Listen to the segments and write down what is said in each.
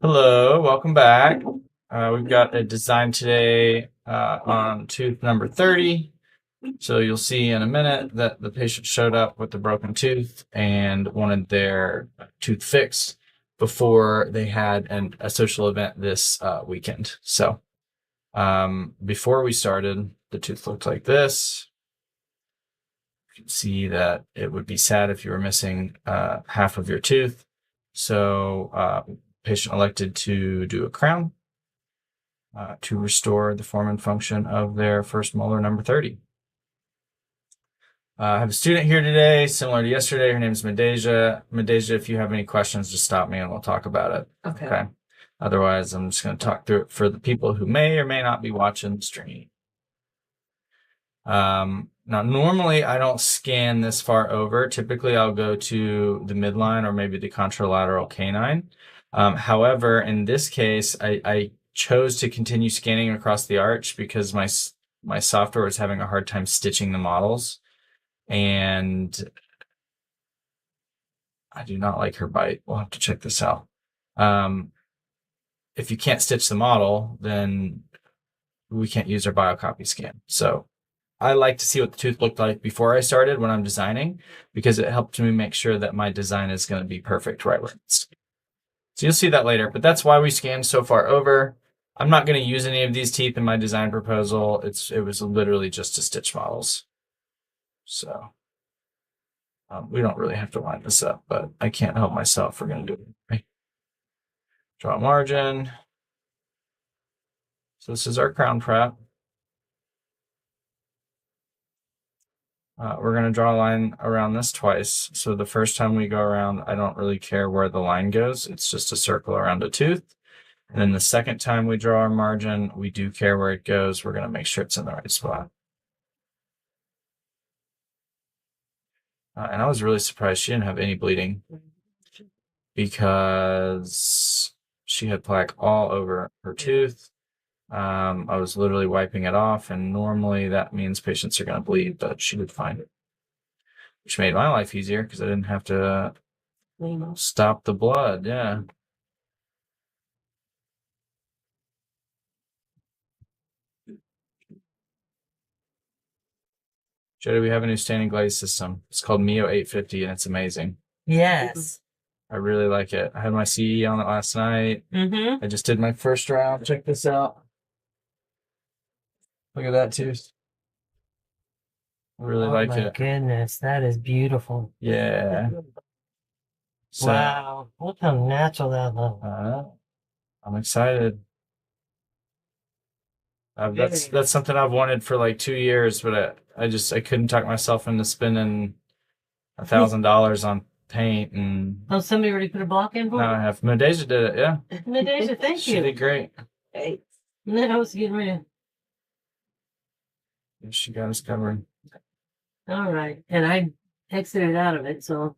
Hello, welcome back. We've got a design today on tooth number 30. So you'll see in a minute that the patient showed up with a broken tooth and wanted their tooth fixed before they had a social event this weekend. So before we started, the tooth looked like this. You can see that it would be sad if you were missing half of your tooth. So patient elected to do a crown to restore the form and function of their first molar number 30. I have a student here today, similar to yesterday. Her name is Medeja. Medeja, if you have any questions, just stop me and we'll talk about it. Okay. Otherwise, I'm just going to talk through it for the people who may or may not be watching the stream. Now, normally I don't scan this far over. Typically, I'll go to the midline or maybe the contralateral canine. However, in this case, I chose to continue scanning across the arch because my software is having a hard time stitching the models. And I do not like her bite. We'll have to check this out. If you can't stitch the model, then we can't use our biocopy scan. So I like to see what the tooth looked like before I started when I'm designing, because it helped me make sure that my design is going to be perfect right where it's. So you'll see that later, but that's why we scanned so far over. I'm not going to use any of these teeth in my design proposal. It was literally just to stitch models. So we don't really have to line this up, but I can't help myself. We're going to do it. Okay. Draw a margin. So this is our crown prep. We're going to draw a line around this twice. So the first time we go around, I don't really care where the line goes. It's just a circle around a tooth. And then the second time we draw our margin, we do care where it goes. We're going to make sure it's in the right spot. And I was really surprised she didn't have any bleeding because she had plaque all over her tooth. I was literally wiping it off, and normally that means patients are going to bleed, but she did fine, which made my life easier because I didn't have to stop the blood. Yeah. Jody, we have a new standing glaze system. It's called Mio 850, and it's amazing. Yes. I really like it. I had my CE on it last night. Mm-hmm. I just did my first round. Check this out. Look at that tooth. I really like it. Oh my goodness, that is beautiful. Yeah. So, Wow, look how natural that looks. I'm excited. That's something I've wanted for like 2 years, but I couldn't talk myself into spending $1,000 on paint. And Oh, somebody already put a block in for now I you? have. Medeja did it, yeah. Nadeja, thank She you. did great. Hey. No, I was getting ready. She got us covered. All right, and I exited out of it, so.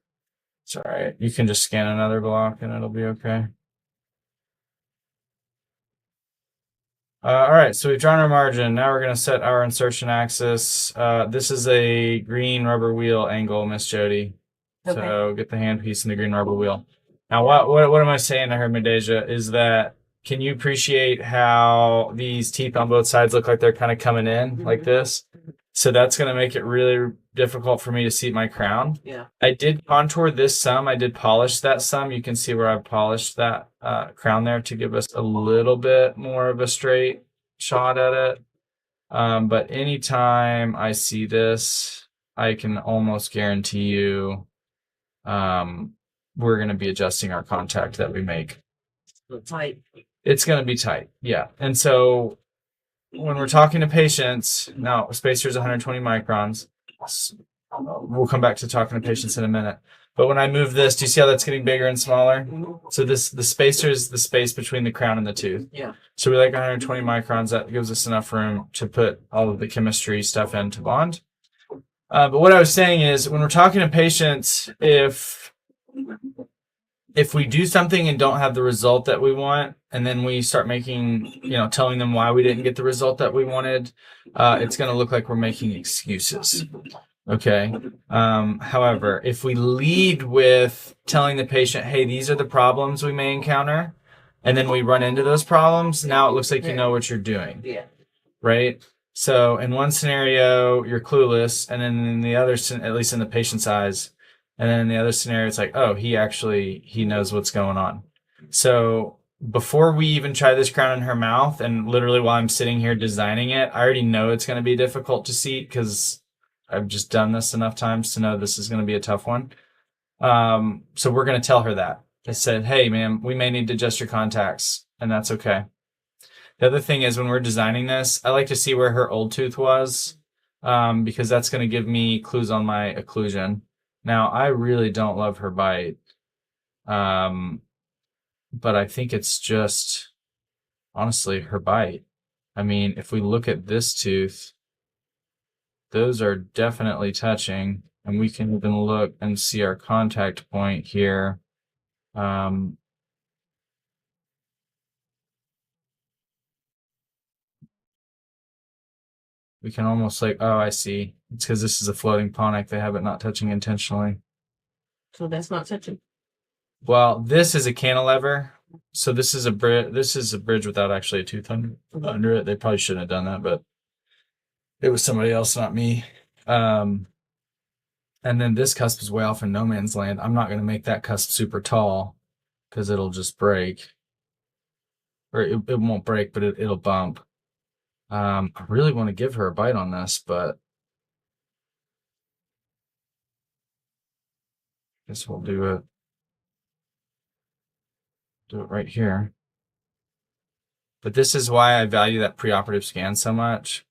It's all right. You can just scan another block and it'll be okay. All right, so we've drawn our margin. Now we're going to set our insertion axis. This is a green rubber wheel angle, Miss Jody. Okay. So get the handpiece in the green rubber wheel. Now, what am I saying to her, Medeja, is that can you appreciate how these teeth on both sides look like they're kind of coming in like this? So that's going to make it really difficult for me to see my crown. Yeah. I did contour this some. I did polish that some. You can see where I've polished that crown there to give us a little bit more of a straight shot at it. But anytime I see this, I can almost guarantee you we're going to be adjusting our contact that we make. Tight. It's going to be tight, yeah. And so when we're talking to patients, now spacer is 120 microns. We'll come back to talking to patients in a minute. But when I move this, do you see how that's getting bigger and smaller? So the spacer is the space between the crown and the tooth. Yeah. So we like 120 microns. That gives us enough room to put all of the chemistry stuff in to bond. But what I was saying is when we're talking to patients, if we do something and don't have the result that we want, and then we start telling them why we didn't get the result that we wanted, it's going to look like we're making excuses. Okay. However, if we lead with telling the patient, hey, these are the problems we may encounter, and then we run into those problems, now it looks like you know what you're doing. Yeah. Right? So in one scenario, you're clueless, and then in the other, at least in the patient's eyes, and then in the other scenario, it's like, oh, he knows what's going on. So before we even try this crown in her mouth, and literally while I'm sitting here designing it, I already know it's going to be difficult to see because I've just done this enough times to know this is going to be a tough one. So we're going to tell her that. I said, hey, ma'am, we may need to adjust your contacts, and that's okay. The other thing is when we're designing this, I like to see where her old tooth was, because that's going to give me clues on my occlusion. Now, I really don't love her bite, but I think it's just, honestly, her bite. I mean, if we look at this tooth, those are definitely touching, and we can even look and see our contact point here. We can almost like, oh, I see. It's because this is a floating ponic. They have it not touching intentionally. So that's not touching. Well, this is a cantilever. So this is a bridge. This is a bridge without actually a tooth under it. They probably shouldn't have done that, but it was somebody else, not me. And then this cusp is way off in no man's land. I'm not going to make that cusp super tall because it'll just break. Or it won't break, but it'll bump. I really want to give her a bite on this, but I guess we'll do it right here. But this is why I value that preoperative scan so much.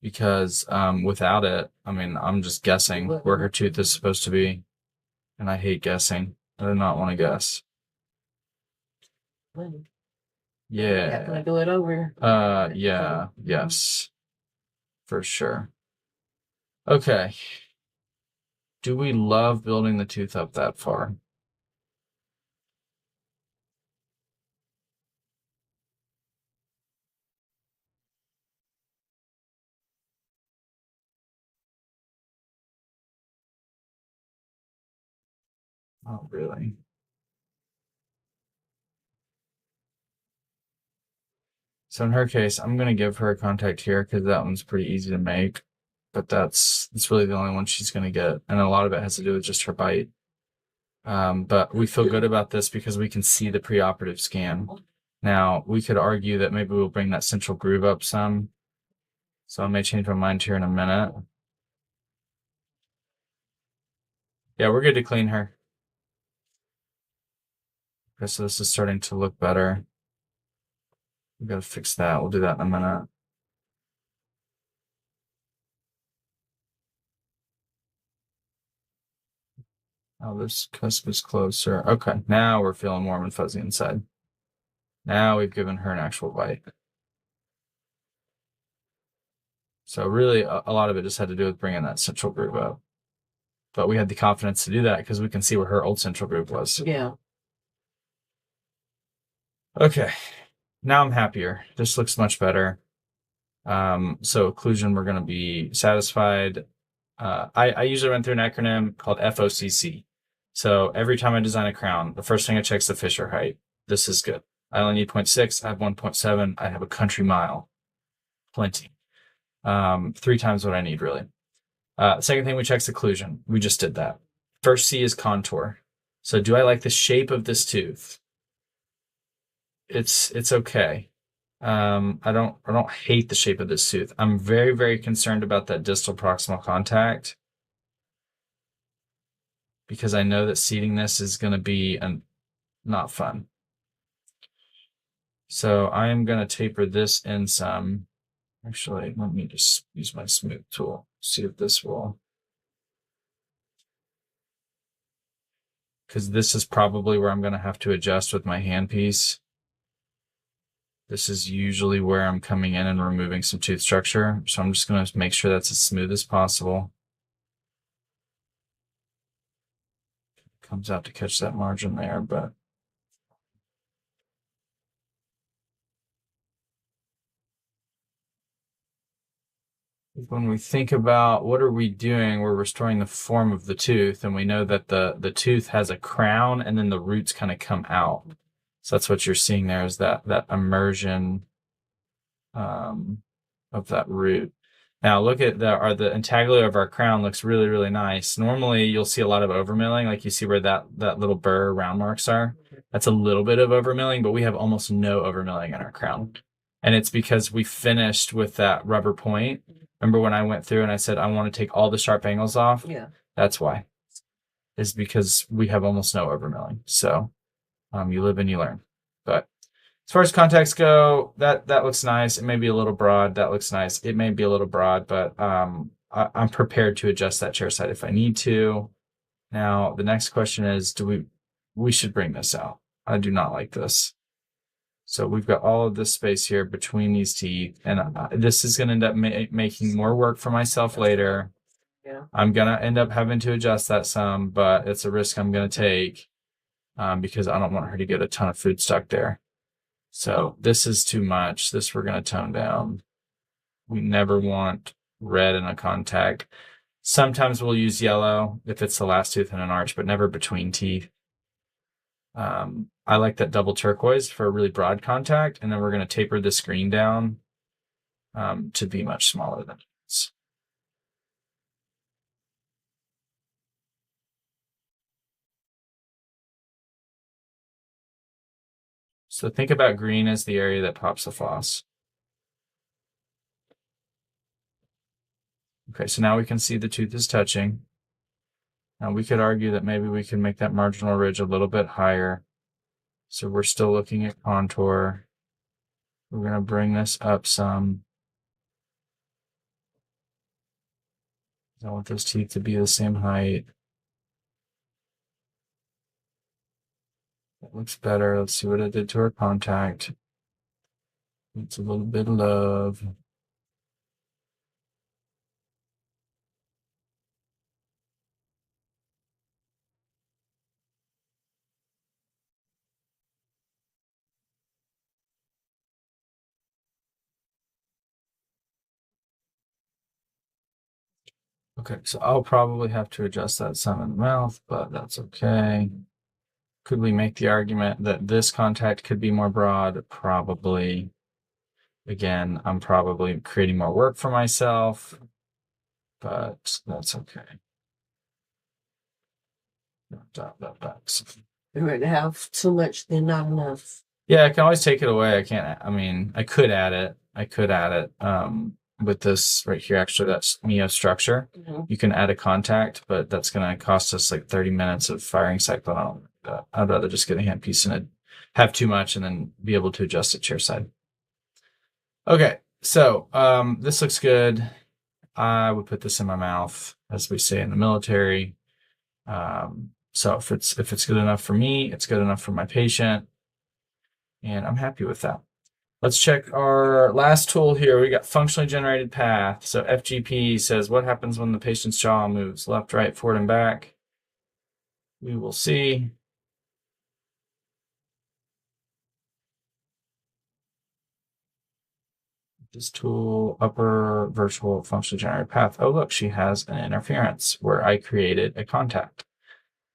Because without it, I mean, I'm just guessing where her tooth is supposed to be. And I hate guessing. I do not want to guess. Yeah. Can I do it over? Yeah. Yes. For sure. Okay. Do we love building the tooth up that far? Not really. So in her case, I'm going to give her a contact here because that one's pretty easy to make. But that's really the only one she's going to get. And a lot of it has to do with just her bite. But we feel good about this because we can see the preoperative scan. Now, we could argue that maybe we'll bring that central groove up some. So I may change my mind here in a minute. Yeah, we're good to clean her. Okay, so this is starting to look better. We've got to fix that. We'll do that in a minute. Oh, this cusp is closer. Okay, now we're feeling warm and fuzzy inside. Now we've given her an actual bite. So really, a lot of it just had to do with bringing that central groove up. But we had the confidence to do that because we can see where her old central groove was. Yeah. Okay, now I'm happier. This looks much better. So occlusion, we're going to be satisfied. I usually run through an acronym called FOCC. So every time I design a crown, the first thing I check is the fissure height. This is good. I only need 0.6. I have 1.7. I have a country mile. Plenty. 3 times what I need, really. Second thing we check is occlusion. We just did that. First C is contour. So do I like the shape of this tooth? It's okay. I don't hate the shape of this tooth. I'm very, very concerned about that distal proximal contact because I know that seating this is going to be not fun. So I am going to taper this in some. Actually, let me just use my smooth tool. See if this will. Because this is probably where I'm going to have to adjust with my handpiece. This is usually where I'm coming in and removing some tooth structure. So I'm just going to make sure that's as smooth as possible. Comes out to catch that margin there, but when we think about what are we doing, we're restoring the form of the tooth, and we know that the tooth has a crown and then the roots kind of come out. So that's what you're seeing there is that immersion of that root. Now look at the intaglio of our crown looks really, really nice. Normally you'll see a lot of overmilling, like you see where that little burr round marks are. That's a little bit of overmilling, but we have almost no overmilling in our crown. And it's because we finished with that rubber point. Remember when I went through and I said, I want to take all the sharp angles off? Yeah. That's why. Is because we have almost no overmilling. So you live and you learn. But as far as contacts go, that looks nice. It may be a little broad. That looks nice. It may be a little broad, but I'm prepared to adjust that chair side if I need to. Now, the next question is, we should bring this out. I do not like this. So we've got all of this space here between these teeth, and this is going to end up making more work for myself later. Yeah. I'm going to end up having to adjust that some, but it's a risk I'm going to take because I don't want her to get a ton of food stuck there. So this is too much. This we're going to tone down. We never want red in a contact. Sometimes we'll use yellow if it's the last tooth in an arch, but never between teeth. I like that double turquoise for a really broad contact, and then we're going to taper this green down to be much smaller than this. So think about green as the area that pops the floss. Okay, so now we can see the tooth is touching. Now we could argue that maybe we can make that marginal ridge a little bit higher. So we're still looking at contour. We're going to bring this up some. I want those teeth to be the same height. That looks better. Let's see what it did to our contact. It's a little bit of love. Okay, so I'll probably have to adjust that some in the mouth, but that's okay. Could we make the argument that this contact could be more broad? Probably. Again, I'm probably creating more work for myself, but that's okay. We're going to have too much, then not enough. Yeah, I can always take it away. I could add it. With this right here, actually, that's Mio structure. Mm-hmm. You can add a contact, but that's going to cost us like 30 minutes of firing cycle. I don't like that. I'd rather just get a handpiece and have too much and then be able to adjust it chair side. Okay, so this looks good. I would put this in my mouth, as we say in the military. So if it's good enough for me, it's good enough for my patient, and I'm happy with that. Let's check our last tool here. We got functionally generated path. So FGP says, what happens when the patient's jaw moves left, right, forward, and back? We will see. This tool, upper virtual functionally generated path. Oh, look, she has an interference where I created a contact.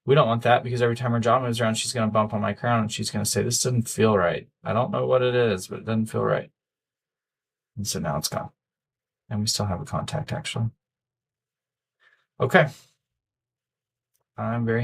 We don't want that because every time her jaw moves around, she's going to bump on my crown and she's going to say, this doesn't feel right. I don't know what it is, but it doesn't feel right. And so now it's gone. And we still have a contact, actually. Okay. I'm very